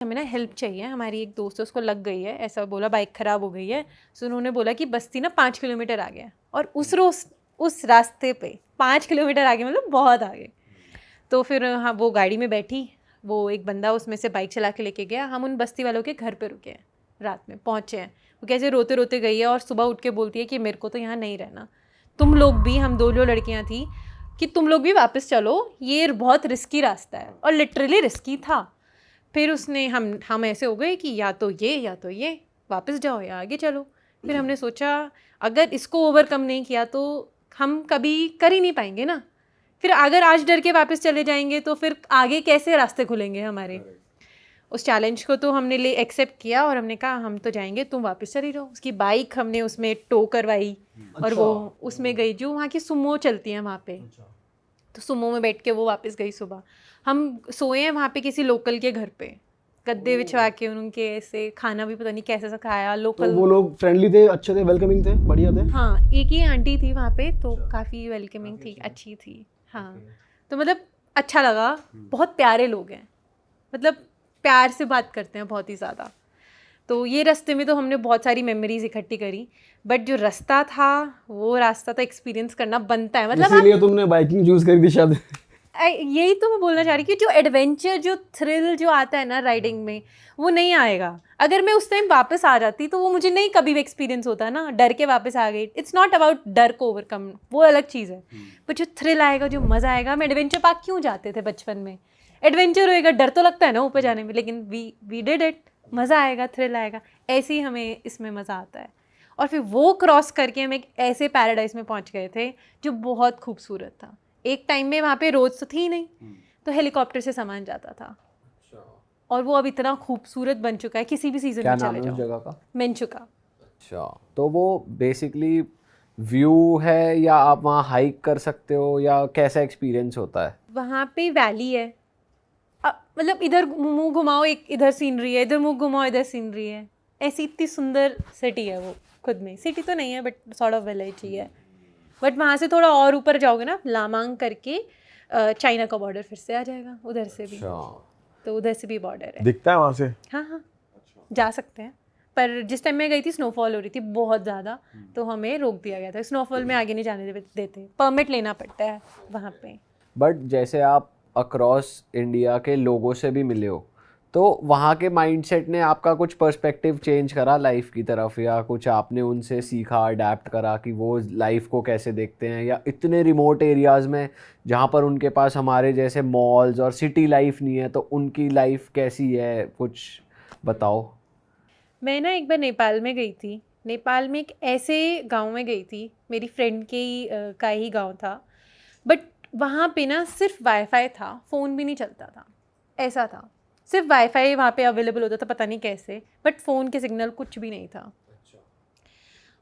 हमें ना हेल्प चाहिए, हमारी एक दोस्त है उसको लग गई है, ऐसा बोला बाइक ख़राब हो गई है। सो उन्होंने बोला कि बस्ती ना 5 किलोमीटर आगे है, और उस रोज उस रास्ते पे 5 किलोमीटर आगे, मतलब बहुत आगे। तो फिर हाँ, वो गाड़ी में बैठी, वो एक बंदा उसमें से बाइक चला के लेके गया। हम उन बस्ती वालों के घर पे रुके हैं, रात में पहुँचे हैं। वो कैसे रोते रोते गई है और सुबह उठ के बोलती है कि मेरे को तो यहाँ नहीं रहना, तुम लोग भी, हम 2 जो लड़कियाँ थी, कि तुम लोग भी वापस चलो, ये बहुत रिस्की रास्ता है। और लिटरली रिस्की था। फिर उसने हम ऐसे हो गए कि या तो ये वापस जाओ या आगे चलो। फिर हमने सोचा अगर इसको ओवरकम नहीं किया तो हम कभी कर ही नहीं पाएंगे ना। फिर अगर आज डर के वापस चले जाएंगे तो फिर आगे कैसे रास्ते खुलेंगे हमारे। उस चैलेंज को तो हमने ले एक्सेप्ट किया और हमने कहा हम तो जाएंगे, तुम वापस चली जाओ। उसकी बाइक हमने उसमें टो करवाई और वो उसमें गई, जो वहाँ की सुमो चलती है वहाँ पे। तो सुमो में बैठ के वो वापस गई। सुबह हम सोए हैं वहाँ पे किसी लोकल के घर पे, गद्दे बिछवा के उनके, ऐसे खाना भी पता नहीं कैसे सा खाया लोकल। तो वो लोग फ्रेंडली थे, अच्छे थे, वेलकमिंग थे, बढ़िया थे? हाँ, एक ही आंटी थी वहाँ पे, तो काफ़ी वेलकमिंग थी, अच्छी थी। हाँ, तो मतलब अच्छा लगा। बहुत प्यारे लोग हैं, मतलब प्यार से बात करते हैं बहुत ही ज़्यादा। तो ये रास्ते में तो हमने बहुत सारी मेमोरीज इकट्ठी करी, बट जो रास्ता था वो रास्ता तो एक्सपीरियंस करना बनता है। मतलब इसीलिए तुमने बाइकिंग चूज करी थी शायद। यही तो मैं बोलना चाह रही कि जो एडवेंचर, जो थ्रिल जो आता है ना राइडिंग में, वो नहीं आएगा। अगर मैं उस टाइम वापस आ जाती तो वो मुझे नहीं कभी भी एक्सपीरियंस होता ना, डर के वापस आ गई। इट्स नॉट अबाउट डर को ओवरकम, वो अलग चीज़ है। पर जो थ्रिल आएगा, जो मज़ा आएगा। हम एडवेंचर पार्क क्यों जाते थे बचपन में? एडवेंचर होएगा, डर तो लगता है ना ऊपर जाने में, लेकिन वी डिड इट, मज़ा आएगा, थ्रिल आएगा। ऐसे ही हमें इसमें मज़ा आता है। और फिर वो क्रॉस करके हम एक ऐसे पैराडाइज में पहुंच गए थे जो बहुत खूबसूरत था। एक टाइम में वहाँ पे रोड तो थी नहीं, तो हेलीकॉप्टर से सामान जाता था। और वो अब इतना खूबसूरत बन चुका है, किसी भी सीजन क्या में नाम चले है उस जाओ। जगह का? मेंचुका। अच्छा, तो वो बेसिकली व्यू है या आप वहाँ हाइक कर सकते हो, या कैसा एक्सपीरियंस होता है? वहाँ पे वैली है, मतलब इधर मुंह घुमाओ एक इधर सीनरी है, इधर मुंह घुमाओ इधर सीनरी है। ऐसी इतनी सुंदर सिटी है वो। खुद में सिटी तो नहीं है, बट सॉर्ट ऑफ विलेज ही है। बट वहाँ से थोड़ा और ऊपर जाओगे ना, लामांग करके, चाइना का बॉर्डर फिर से आ जाएगा उधर से भी। अच्छा, तो उधर से भी बॉर्डर है। दिखता है वहाँ से? हाँ हाँ, जा सकते हैं। पर जिस टाइम मैं गई थी स्नोफॉल हो रही थी बहुत ज़्यादा, तो हमें रोक दिया गया था। स्नोफॉल में आगे नहीं जाने देते, परमिट लेना पड़ता है वहाँ पे। बट जैसे आप अक्रॉस इंडिया के लोगों से भी मिले हो, तो वहाँ के माइंडसेट ने आपका कुछ पर्सपेक्टिव चेंज करा लाइफ की तरफ, या कुछ आपने उनसे सीखा, अडेप्ट करा कि वो लाइफ को कैसे देखते हैं, या इतने रिमोट एरियाज़ में जहाँ पर उनके पास हमारे जैसे मॉल्स और सिटी लाइफ नहीं है, तो उनकी लाइफ कैसी है, कुछ बताओ। मैं ना एक बार नेपाल में गई थी। नेपाल में एक ऐसे गांव में गई थी, मेरी फ्रेंड के ही का ही गांव था। बट वहाँ पे ना सिर्फ वाईफाई था, फ़ोन भी नहीं चलता था। ऐसा था, सिर्फ वाईफाई वहाँ पे अवेलेबल होता था, पता नहीं कैसे, बट फ़ोन के सिग्नल कुछ भी नहीं था।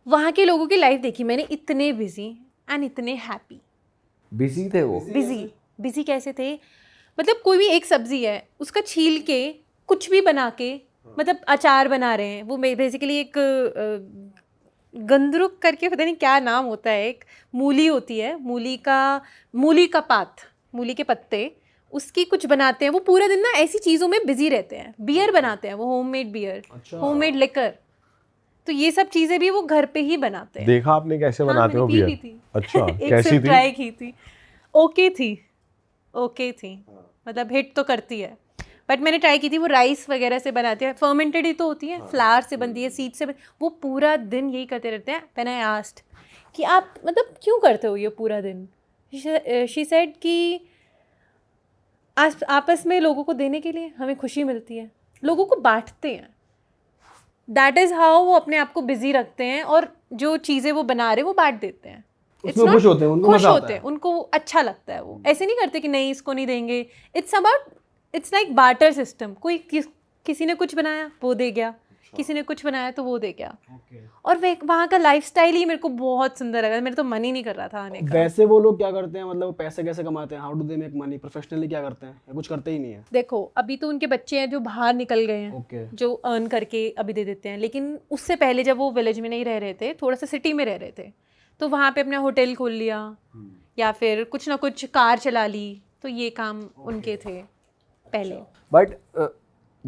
वहाँ के लोगों की लाइफ देखी मैंने, इतने बिजी एंड इतने हैप्पी। बिजी थे वो? बिजी कैसे थे? मतलब कोई भी एक सब्जी है, उसका छील के कुछ भी बना के, मतलब अचार बना रहे हैं। वो बेसिकली एक गंदरुक करके, पता नहीं क्या नाम होता है, एक मूली होती है, मूली का पात, मूली के पत्ते, उसकी कुछ बनाते हैं। वो पूरा दिन ना ऐसी चीज़ों में बिजी रहते हैं। बियर बनाते हैं वो, होममेड बियर, होममेड लिकर। तो ये सब चीज़ें भी वो घर पे ही बनाते हैं। देखा आपने कैसे हाँ, बनाते मैंने हो पी बियर? ली थी। अच्छा, एक कैसी सिप थी? ट्राई की थी, ओके थी, मतलब हिट तो करती है। बट मैंने ट्राई की थी, वो राइस वगैरह से बनाते हैं, फर्मेंटेड ही तो होती है, फ्लावर से बनती है, सीड से वो पूरा दिन यही करते रहते हैं। व्हेन आई आस्क्ड कि आप मतलब क्यों करते हो ये पूरा दिन, शी सेड कि आपस में लोगों को देने के लिए हमें खुशी मिलती है, लोगों को बांटते हैं। दैट इज़ हाउ वो अपने आप को बिजी रखते हैं, और जो चीज़ें वो बना रहे वो बांट देते हैं। उसमें खुश होते हैं, उनको खुश मजा आता होते हैं, है। उनको अच्छा लगता है। वो ऐसे नहीं करते कि नहीं इसको नहीं देंगे। It's like barter system. कोई किसी ने कुछ बनाया वो दे गया, किसी ने कुछ बनाया तो वो दे गया। और वहाँ का लाइफस्टाइल ही मेरे को बहुत सुंदर लगा। मेरे तो मन ही नहीं कर रहा था आने का। वैसे वो लोग क्या करते हैं, मतलब पैसे कैसे कमाते हैं? How do they make money? Professionally क्या करते हैं या कुछ करते ही नहीं है? देखो, अभी तो उनके बच्चे हैं जो बाहर निकल गए हैं, ओके। जो अर्न करके अभी दे देते हैं। लेकिन उससे पहले जब वो विलेज में नहीं रह रहे थे, थोड़ा सा सिटी में रह रहे थे, तो वहाँ पे अपना होटल खोल लिया, या फिर कुछ ना कुछ कार चला ली। तो ये काम उनके थे पहले। बट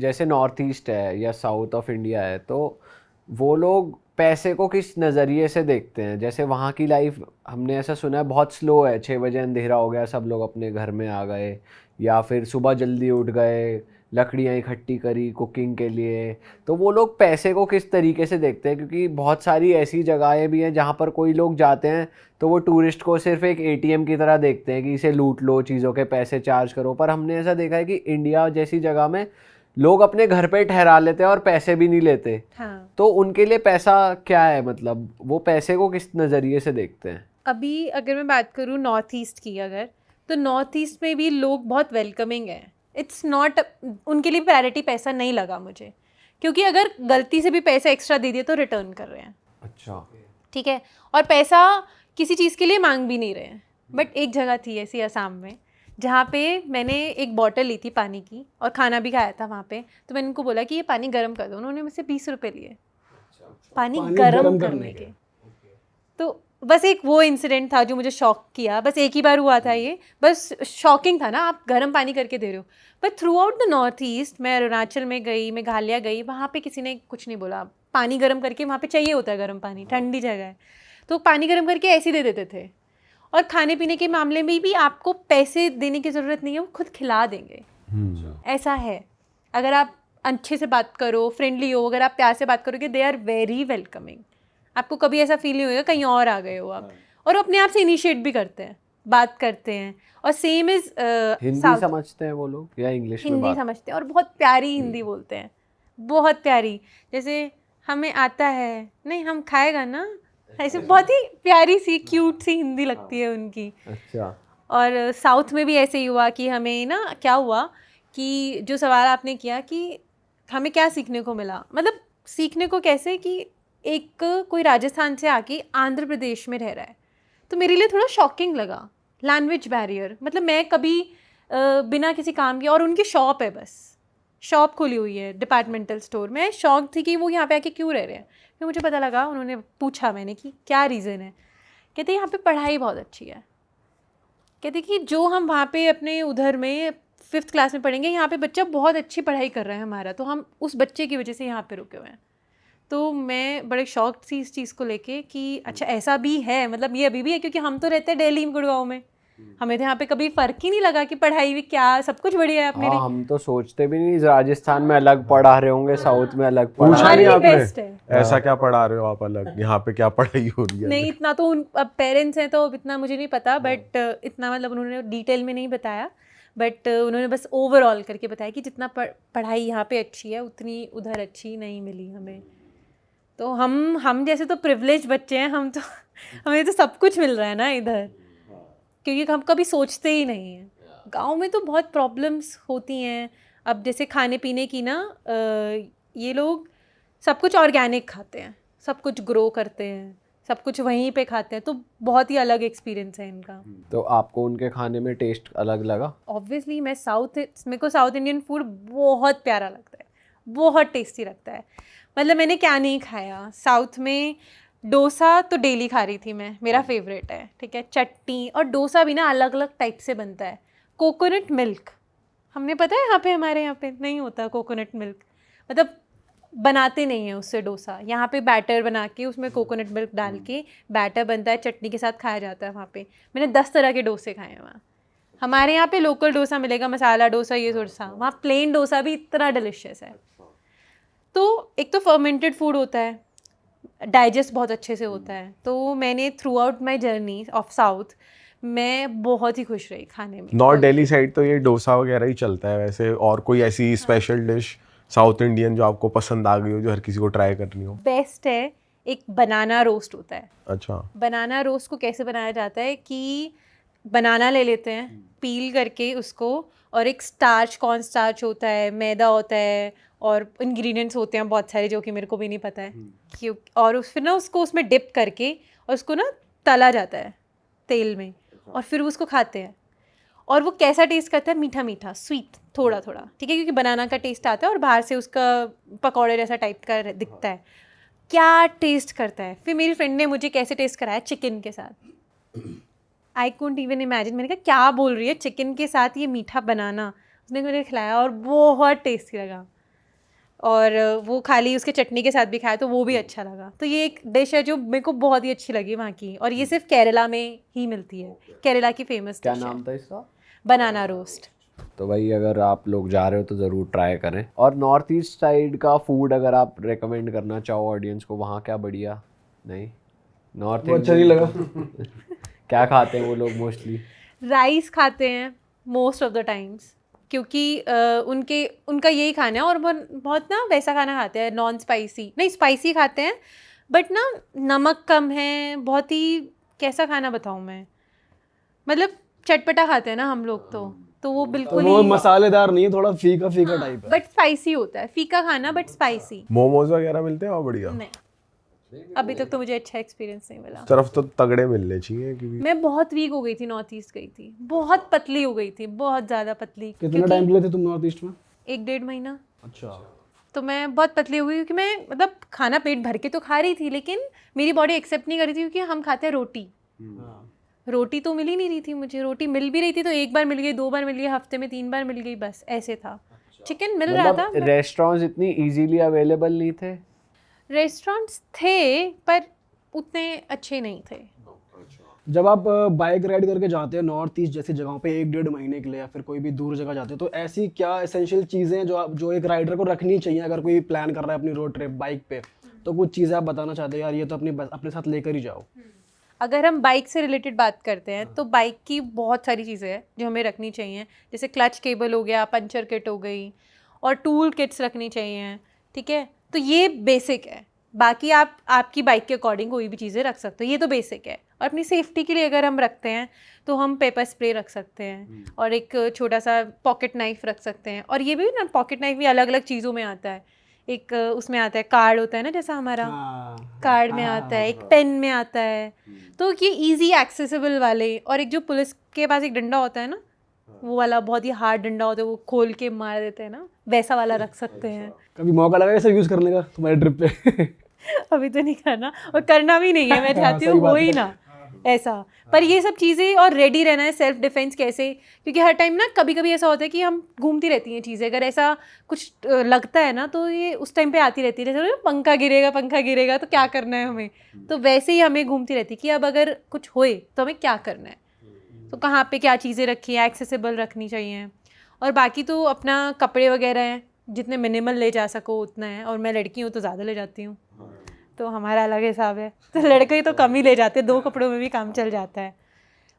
जैसे नॉर्थ ईस्ट है या साउथ ऑफ इंडिया है, तो वो लोग पैसे को किस नज़रिए से देखते हैं? जैसे वहाँ की लाइफ हमने ऐसा सुना है बहुत स्लो है, 6 बजे अंधेरा हो गया सब लोग अपने घर में आ गए, या फिर सुबह जल्दी उठ गए, लकड़ियाँ इकट्ठी करी कुकिंग के लिए। तो वो लोग पैसे को किस तरीके से देखते हैं? क्योंकि बहुत सारी ऐसी जगहें भी हैं जहाँ पर कोई लोग जाते हैं तो वो टूरिस्ट को सिर्फ एक एटीएम की तरह देखते हैं कि इसे लूट लो, चीज़ों के पैसे चार्ज करो। पर हमने ऐसा देखा है कि इंडिया जैसी जगह में लोग अपने घर पे ठहरा लेते हैं और पैसे भी नहीं लेते। हाँ, तो उनके लिए पैसा क्या है, मतलब वो पैसे को किस नज़रिए से देखते हैं? अभी अगर मैं बात करूँ नॉर्थ ईस्ट की अगर, तो नॉर्थ ईस्ट में भी लोग बहुत वेलकमिंग हैं। इट्स नॉट, उनके लिए प्रायोरिटी पैसा नहीं लगा मुझे, क्योंकि अगर गलती से भी पैसा एक्स्ट्रा दे दिए तो रिटर्न कर रहे हैं, अच्छा। ठीक है, और पैसा किसी चीज़ के लिए मांग भी नहीं रहे हैं। बट एक जगह थी ऐसी असम में जहाँ पे मैंने एक बॉटल ली थी पानी की और खाना भी खाया था वहाँ पे, तो मैंने उनको बोला कि ये पानी गर्म कर दो, उन्होंने मुझसे 20 रुपये लिए पानी गर्म करने के। तो बस एक वो इंसिडेंट था जो मुझे शॉक किया, बस एक ही बार हुआ था ये, बस शॉकिंग था ना, आप गर्म पानी करके दे रहे हो। But through out the north east, मैं अरुणाचल में गई, मेघालय गई, वहाँ पे किसी ने कुछ नहीं बोला। पानी गर्म करके, वहाँ पे चाहिए होता है गर्म पानी, ठंडी जगह है, तो पानी गर्म करके ऐसे ही दे देते थे। और खाने पीने के मामले में भी आपको पैसे देने की ज़रूरत नहीं है, वो खुद खिला देंगे। ऐसा है, अगर आप अच्छे से बात करो, फ्रेंडली हो, अगर आप प्यार से बात करोगे, दे आर वेरी वेलकमिंग। आपको कभी ऐसा फील नहीं होगा कहीं और आ गए हो आप। और अपने आप से इनिशिएट भी करते हैं, बात करते हैं। और सेम इज हिंदी समझते हैं वो लोग या इंग्लिश में हिंदी बात? समझते हैं और बहुत प्यारी हिंदी बोलते हैं, बहुत प्यारी। जैसे हमें आता है, नहीं हम खाएगा ना, ऐसे बहुत ही प्यारी सी क्यूट सी हिंदी लगती है उनकी। अच्छा। और साउथ में भी ऐसे ही हुआ कि हमें ना क्या हुआ कि जो सवाल आपने किया कि हमें क्या सीखने को मिला, मतलब सीखने को कैसे कि एक कोई राजस्थान से आके आंध्र प्रदेश में रह रहा है, तो मेरे लिए थोड़ा शॉकिंग लगा लैंग्वेज बैरियर। मतलब मैं कभी बिना किसी काम के, और उनकी शॉप है, बस शॉप खुली हुई है डिपार्टमेंटल स्टोर। मैं शॉक थी कि वो यहाँ पे आके क्यों रह रहे हैं। फिर मुझे पता लगा, उन्होंने पूछा मैंने कि क्या रीज़न है, कहते यहाँ पे पढ़ाई बहुत अच्छी है। कहते कि जो हम वहाँ पे अपने उधर में 5th क्लास में पढ़ेंगे, यहाँ पे बच्चा बहुत अच्छी पढ़ाई कर रहा है हमारा, तो हम उस बच्चे की वजह से यहाँ पे रुके हुए हैं। तो मैं बड़े शॉक थी इस चीज़ को लेके कि अच्छा ऐसा भी है, मतलब ये अभी भी है, क्योंकि हम तो रहते हैं दिल्ली में, गुड़गांव में, हमें तो यहाँ पे कभी फ़र्क ही नहीं लगा कि पढ़ाई भी क्या, सब कुछ बढ़िया है अपने हाँ, लिए। हम तो सोचते भी नहीं राजस्थान में अलग पढ़ा रहे होंगे, साउथ में अलग पढ़ा पूछा रहे नहीं हमारी आपने बेस्ट है। ऐसा क्या पढ़ा रहे हो आप अलग, यहाँ पे क्या पढ़ाई हो रही है? नहीं इतना तो उन अब पेरेंट्स हैं तो इतना मुझे नहीं पता, बट इतना मतलब उन्होंने डिटेल में नहीं बताया, बट उन्होंने बस ओवरऑल करके बताया कि जितना पढ़ाई यहाँ पे अच्छी है उतनी उधर अच्छी नहीं मिली हमें। तो हम जैसे तो प्रिविलेज बच्चे हैं, हम तो हमें तो सब कुछ मिल रहा है ना इधर, क्योंकि हम कभी सोचते ही नहीं हैं। गांव में तो बहुत प्रॉब्लम्स होती हैं। अब जैसे खाने पीने की ना, ये लोग सब कुछ ऑर्गेनिक खाते हैं, सब कुछ ग्रो करते हैं, सब कुछ वहीं पे खाते हैं, तो बहुत ही अलग एक्सपीरियंस है इनका। तो आपको उनके खाने में टेस्ट अलग लगा? ऑब्वियसली मेरे को साउथ इंडियन फूड बहुत प्यारा लगता है, बहुत टेस्टी लगता है। मतलब मैंने क्या नहीं खाया साउथ में, डोसा तो डेली खा रही थी मैं, मेरा फेवरेट है, ठीक है। चटनी और डोसा भी ना अलग अलग टाइप से बनता है। कोकोनट मिल्क, हमने पता है यहाँ पे, हमारे यहाँ पे नहीं होता कोकोनट मिल्क, मतलब बनाते नहीं हैं उससे डोसा। यहाँ पे बैटर बना के उसमें कोकोनट मिल्क डाल के बैटर बनता है, चटनी के साथ खाया जाता है। वहाँ पे मैंने 10 तरह के डोसे खाए हैं वहाँ। हमारे यहाँ पे लोकल डोसा मिलेगा, मसाला डोसा, ये डोसा, वहाँ प्लेन डोसा भी इतना डिलिशियस है। तो एक तो फर्मेंटेड फूड होता है, डाइजेस्ट बहुत अच्छे से होता है। तो मैंने through out my journey of south मैं बहुत ही खुश रही खाने में। नॉर्थ दिल्ली साइड तो ये डोसा वगैरह ही चलता है वैसे, और कोई ऐसी स्पेशल डिश साउथ इंडियन जो आपको पसंद आ गई हो, जो हर किसी को ट्राई करनी हो? बेस्ट है, एक बनाना रोस्ट होता है। अच्छा। बनाना रोस्ट को कैसे बनाया जाता है कि बनाना ले लेते हैं, पील करके उसको, और एक स्टार्च, कॉर्न स्टार्च होता है, मैदा होता है, और इंग्रेडिएंट्स होते हैं बहुत सारे जो कि मेरे को भी नहीं पता है क्यों। और फिर ना उसको उसमें डिप करके और उसको ना तला जाता है तेल में, और फिर उसको खाते हैं। और वो कैसा टेस्ट करता है, मीठा मीठा, स्वीट, थोड़ा थोड़ा, ठीक है, क्योंकि बनाना का टेस्ट आता है और बाहर से उसका पकौड़े जैसा टाइप का दिखता है। क्या टेस्ट करता है। फिर मेरी फ्रेंड ने मुझे कैसे टेस्ट कराया, चिकन के साथ। I couldn't even imagine. मैंने कहा क्या बोल रही है, चिकन के साथ ये मीठा बनाना। उसने मुझे खिलाया और बहुत टेस्टी लगा। और वो खाली उसके चटनी के साथ भी खाया तो वो भी अच्छा लगा। तो ये एक डिश है जो मेरे को बहुत ही अच्छी लगी वहाँ की, और ये सिर्फ केरला में ही मिलती है, केरला की फेमस क्या डिश है नाम था इसका? बनाना रोस्ट। तो भाई अगर आप लोग जा रहे हो तो ज़रूर ट्राई करें। और नॉर्थ ईस्ट साइड का फूड अगर आप रेकमेंड करना चाहो ऑडियंस को, वहाँ क्या बढ़िया? नहीं, नॉर्थ वो अच्छा नहीं लगा। क्या खाते हैं वो लोग मोस्टली? राइस खाते हैं मोस्ट ऑफ द टाइम्स, क्योंकि उनका यही खाना है, और बहुत ना वैसा खाना खाते हैं, नॉन स्पाइसी, नहीं स्पाइसी खाते हैं बट ना नमक कम है, बहुत ही कैसा खाना बताऊँ मैं, मतलब चटपटा खाते हैं ना हम लोग, तो वो तो बिल्कुल वो ही मसालेदार नहीं है, थोड़ा फीका फीका टाइप है। बट स्पाइसी होता है, फीका खाना बट स्पाइसी। मोमोज वगैरह मिलते हैं वहाँ बढ़िया? नहीं, अभी तक तो मुझे अच्छा एक्सपीरियंस नहीं मिला। तरफ तो तगड़े मिलने चाहिए क्योंकि मैं बहुत वीक हो गई थी, नॉर्थ ईस्ट गई थी, बहुत पतली हो गई थी, बहुत ज़्यादा पतली। कितना टाइम के लिए थे तुम नॉर्थ ईस्ट में? 1-1.5 महीना। अच्छा। तो मैं बहुत पतली हो गई, क्योंकि मैं मतलब खाना पेट भर के तो खा रही थी, लेकिन मेरी बॉडी एक्सेप्ट नहीं कर रही थी, क्योंकि हम खाते हैं रोटी। रोटी तो मिल ही नहीं रही थी मुझे, रोटी मिल भी रही थी तो 1 बार मिल गई, 2 बार मिल गई, हफ्ते में 3 बार मिल गई, बस ऐसे था। चिकन मिल रहा था, मतलब रेस्टोरेंट्स इतनी इजीली अवेलेबल नहीं थे? रेस्टोरेंट्स थे पर उतने अच्छे नहीं थे। जब आप बाइक राइड करके जाते हैं नॉर्थ ईस्ट जैसी जगहों पे 1-1.5 महीने के लिए, या फिर कोई भी दूर जगह जाते हैं, तो ऐसी क्या एसेंशियल चीज़ें हैं जो एक राइडर को रखनी चाहिए अगर कोई प्लान कर रहा है अपनी रोड ट्रिप बाइक पे? तो कुछ चीज़ें आप बताना चाहते हैं यार, ये तो अपने साथ लेकर ही जाओ। अगर हम बाइक से रिलेटेड बात करते हैं तो बाइक की बहुत सारी चीज़ें हैं जो हमें रखनी चाहिए, जैसे क्लच केबल हो गया, पंचर किट हो गई, और टूल किट्स रखनी चाहिए, ठीक है। तो ये बेसिक है, बाकी आप आपकी बाइक के अकॉर्डिंग कोई भी चीज़ें रख सकते हो, ये तो बेसिक है। और अपनी सेफ्टी के लिए अगर हम रखते हैं तो हम पेपर स्प्रे रख सकते हैं, और एक छोटा सा पॉकेट नाइफ रख सकते हैं। और ये भी ना, पॉकेट नाइफ भी अलग अलग चीज़ों में आता है, एक उसमें आता है कार्ड होता है ना, जैसा हमारा कार्ड में आता है, एक पेन में आता है, तो ये इजी एक्सेसिबल वाले। और एक जो पुलिस के पास एक डंडा होता है ना, वो वाला बहुत ही हार्ड डंडा होता है, वो खोल के मार देते हैं ना, वैसा वाला रख सकते हैं। कभी मौका लगा ऐसा यूज़ करने का तुम्हारे ट्रिप पे? अभी तो नहीं करना, और करना भी नहीं है, मैं चाहती हूँ सही बात हो ही है। ना ऐसा। पर ये सब चीज़ें, और रेडी रहना है सेल्फ डिफेंस कैसे, क्योंकि हर टाइम ना कभी कभी ऐसा होता है कि हम घूमती रहती हैं चीज़ें, अगर ऐसा कुछ लगता है ना तो ये उस टाइम पे आती रहती है, जैसे पंखा गिरेगा तो क्या करना है हमें, तो वैसे ही हमें घूमती रहती है कि अब अगर कुछ होए तो हमें क्या करना है, तो कहाँ पे क्या चीज़ें रखी हैं, एक्सेसिबल रखनी चाहिए। और बाकी तो अपना कपड़े वगैरह हैं, जितने मिनिमल ले जा सको उतना है, और मैं लड़की हूँ तो ज़्यादा ले जाती हूँ, तो हमारा अलग हिसाब है। तो लड़के तो कम ही ले जाते हैं, 2 कपड़ों में भी काम चल जाता है।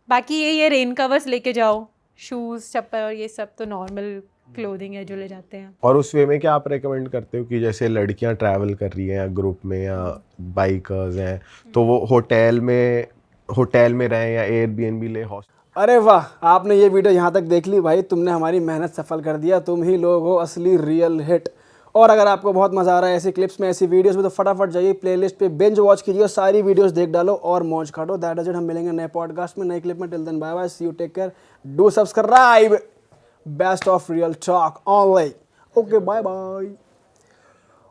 बाकी ये रेन कवर्स लेके जाओ, शूज़ चप्पल और ये सब तो नॉर्मल क्लोथिंग है जो ले जाते हैं। और उस वे में क्या आप रेकमेंड करते हो कि जैसे लड़कियां ट्रैवल कर रही हैं या ग्रुप में या बाइकर्स हैं, तो वो होटल में रहें या एयरबीएनबी ले, हॉस्टल? अरे वाह, आपने ये वीडियो यहाँ तक देख ली भाई, तुमने हमारी मेहनत सफल कर दिया, तुम ही लोग हो असली रियल हिट। और अगर आपको बहुत मज़ा आ रहा है ऐसी क्लिप्स में, ऐसी वीडियोस में, तो फटाफट जाइए प्लेलिस्ट पे, बिंज वॉच कीजिए, सारी वीडियोस देख डालो और मौज काटो। दैट इज इट, हम मिलेंगे नए पॉडकास्ट में, नए क्लिप में। Till then bye bye, see you, take care, do subscribe, best of Real Talk online. Okay, bye bye.